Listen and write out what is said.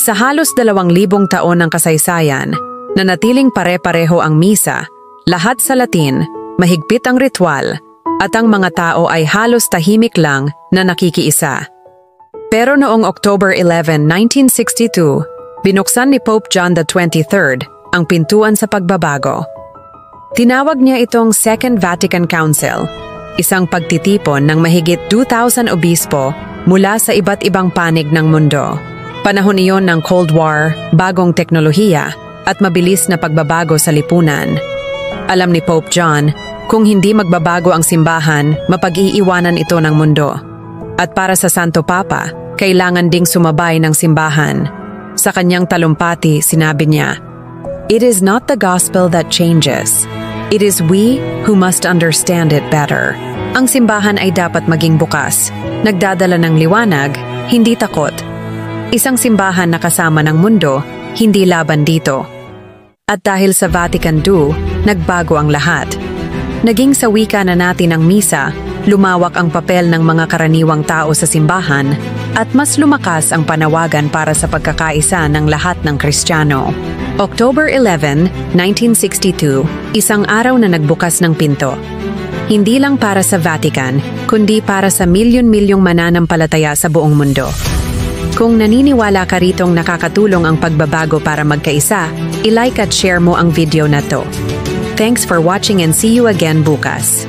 Sa halos 2,000 taon ng kasaysayan, nanatiling pare-pareho ang misa, lahat sa Latin, mahigpit ang ritual, at ang mga tao ay halos tahimik lang na nakikiisa. Pero noong October 11, 1962, binuksan ni Pope John XXIII ang pintuan sa pagbabago. Tinawag niya itong Second Vatican Council, isang pagtitipon ng mahigit 2,000 obispo mula sa iba't ibang panig ng mundo. Panahon iyon ng Cold War, bagong teknolohiya, at mabilis na pagbabago sa lipunan. Alam ni Pope John, kung hindi magbabago ang simbahan, mapag-iiwanan ito ng mundo. At para sa Santo Papa, kailangan ding sumabay ng simbahan. Sa kanyang talumpati, sinabi niya, "It is not the gospel that changes. It is we who must understand it better." Ang simbahan ay dapat maging bukas, nagdadala ng liwanag, hindi takot. Isang simbahan na kasama ng mundo, hindi laban dito. At dahil sa Vatican II, nagbago ang lahat. Naging sa wika na natin ang misa, lumawak ang papel ng mga karaniwang tao sa simbahan, at mas lumakas ang panawagan para sa pagkakaisa ng lahat ng Kristiyano. October 11, 1962, isang araw na nagbukas ng pinto. Hindi lang para sa Vatican, kundi para sa milyon-milyong mananampalataya sa buong mundo. Kung naniniwala ka ritong nakakatulong ang pagbabago para magkaisa, i-like at share mo ang video na to. Thanks for watching and see you again bukas.